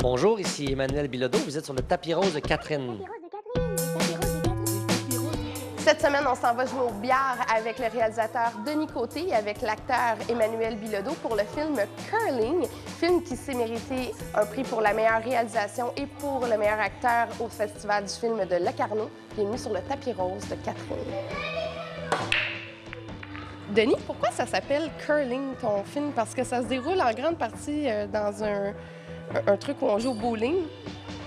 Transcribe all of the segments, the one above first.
Bonjour, ici Emmanuel Bilodeau. Vous êtes sur le tapis rose de Catherine. Cette semaine, on s'en va jouer au billard avec le réalisateur Denis Côté et avec l'acteur Emmanuel Bilodeau pour le film Curling, film qui s'est mérité un prix pour la meilleure réalisation et pour le meilleur acteur au Festival du film de Locarno. Bienvenue sur le tapis rose de Catherine. Denis, pourquoi ça s'appelle Curling, ton film? Parce que ça se déroule en grande partie dans un truc où on joue au bowling.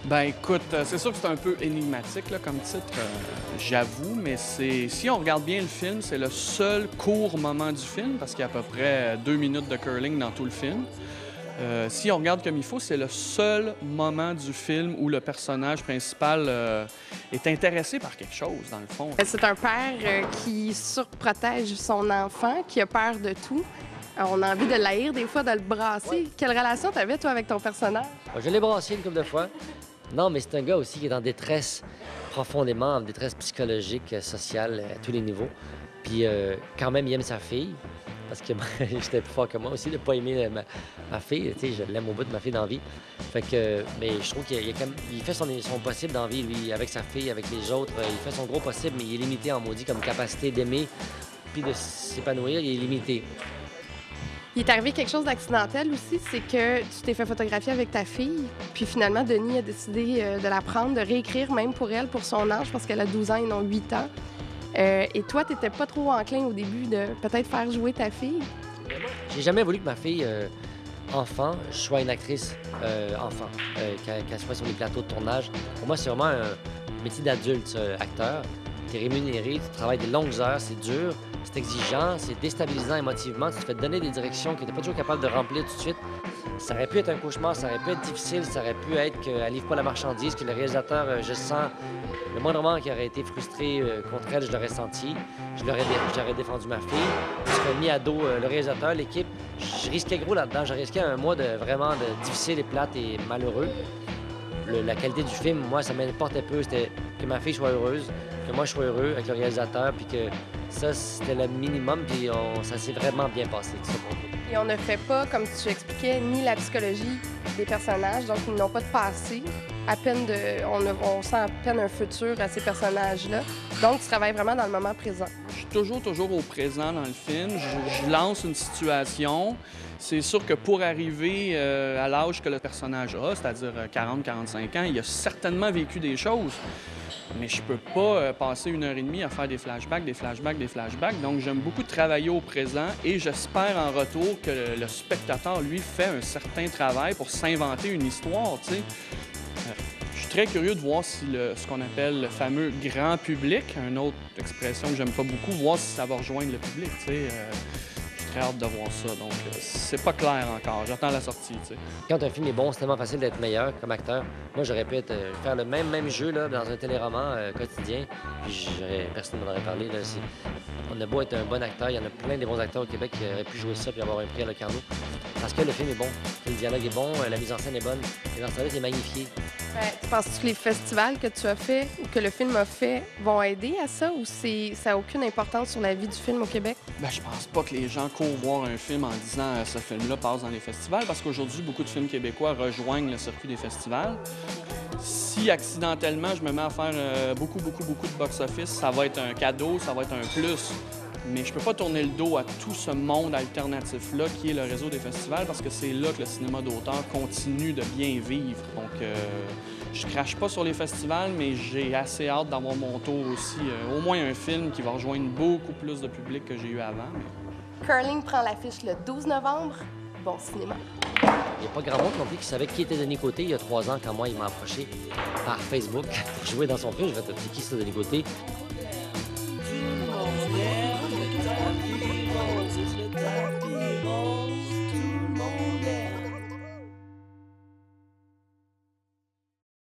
Ben écoute, c'est sûr que c'est un peu énigmatique là, comme titre, j'avoue, mais si on regarde bien le film, c'est le seul court moment du film, parce qu'il y a à peu près 2 minutes de curling dans tout le film. Si on regarde comme il faut, c'est le seul moment du film où le personnage principal est intéressé par quelque chose, dans le fond. C'est un père qui surprotège son enfant, qui a peur de tout. On a envie de l'haïr des fois, de le brasser. Oui. Quelle relation t'avais, toi, avec ton personnage? Je l'ai brassé une couple de fois. Non, mais c'est un gars aussi qui est en détresse profondément, en détresse psychologique, sociale, à tous les niveaux. Puis quand même, il aime sa fille, parce que j'étais plus fort que moi aussi de ne pas aimer ma fille. Tu sais, je l'aime au bout de ma fille dans la vie. Fait que, mais je trouve qu'il fait son possible dans la vie, lui, avec sa fille, avec les autres. Il fait son gros possible, mais il est limité en maudit comme capacité d'aimer puis de s'épanouir, il est limité. Il est arrivé quelque chose d'accidentel aussi, c'est que tu t'es fait photographier avec ta fille, puis finalement, Denis a décidé de la prendre, de réécrire même pour elle, pour son âge, parce qu'elle a 12 ans et non 8 ans. Et toi, tu n'étais pas trop enclin au début de peut-être faire jouer ta fille? J'ai jamais voulu que ma fille, enfant, soit une actrice enfant, qu'elle soit sur les plateaux de tournage. Pour moi, c'est vraiment un métier d'adulte, acteur. Tu es rémunéré, tu travailles des longues heures, c'est dur. C'est exigeant, c'est déstabilisant émotivement. Tu te fais donner des directions que tu n'es pas toujours capable de remplir tout de suite. Ça aurait pu être un cauchemar, ça aurait pu être difficile, ça aurait pu être qu'elle livre pas la marchandise, que le réalisateur, je sens, le moindrement qui aurait été frustré contre elle, je l'aurais senti. J'aurais défendu ma fille. Je serais mis à dos le réalisateur, l'équipe. Je risquais gros là-dedans. Je risquais un mois vraiment difficile et plate et malheureux. La qualité du film, moi, ça m'importait peu. C'était que ma fille soit heureuse, que moi, je sois heureux avec le réalisateur, puis que ça, c'était le minimum, puis ça s'est vraiment bien passé, tout ça pour nous. Et on ne fait pas, comme tu expliquais, ni la psychologie des personnages, donc ils n'ont pas de passé. On sent à peine un futur à ces personnages-là. Donc, tu travailles vraiment dans le moment présent. Je suis toujours au présent dans le film. Je lance une situation. C'est sûr que pour arriver à l'âge que le personnage a, c'est-à-dire 40-45 ans, il a certainement vécu des choses. Mais je peux pas passer 1h30 à faire des flashbacks. Donc, j'aime beaucoup travailler au présent et j'espère en retour que le spectateur, lui, fait un certain travail pour s'inventer une histoire, tu sais. Je suis très curieux de voir si ce qu'on appelle le fameux grand public, une autre expression que j'aime pas beaucoup, voir si ça va rejoindre le public, tu sais. J'ai très hâte de voir ça, donc c'est pas clair encore. J'attends la sortie, tu sais. Quand un film est bon, c'est tellement facile d'être meilleur comme acteur. Moi, j'aurais pu faire le même jeu là, dans un téléroman quotidien, puis personne ne m'en aurait parlé. Là, on a beau être un bon acteur, il y en a plein de bons acteurs au Québec qui auraient pu jouer ça puis avoir un prix à Locarno. Parce que le film est bon, le dialogue est bon, la mise en scène est bonne, et dans ce temps-là, c'est magnifié. Tu penses-tu que les festivals que tu as fait ou que le film a fait vont aider à ça ou ça n'a aucune importance sur la vie du film au Québec? Bien, je pense pas que les gens courent voir un film en disant ce film-là passe dans les festivals parce qu'aujourd'hui, beaucoup de films québécois rejoignent le circuit des festivals. Si accidentellement, je me mets à faire beaucoup de box-office, ça va être un cadeau, ça va être un plus. Mais je peux pas tourner le dos à tout ce monde alternatif-là qui est le réseau des festivals parce que c'est là que le cinéma d'auteur continue de bien vivre. Donc, je crache pas sur les festivals, mais j'ai assez hâte d'avoir mon tour aussi. Au moins un film qui va rejoindre beaucoup plus de public que j'ai eu avant. Mais... Curling prend l'affiche le 12 novembre. Bon cinéma. Il n'y a pas grand monde non plus qui savait qui était Denis Côté il y a 3 ans quand moi, il m'a approché par Facebook pour jouer dans son film. Je vais te dire qui c'est Denis Côté.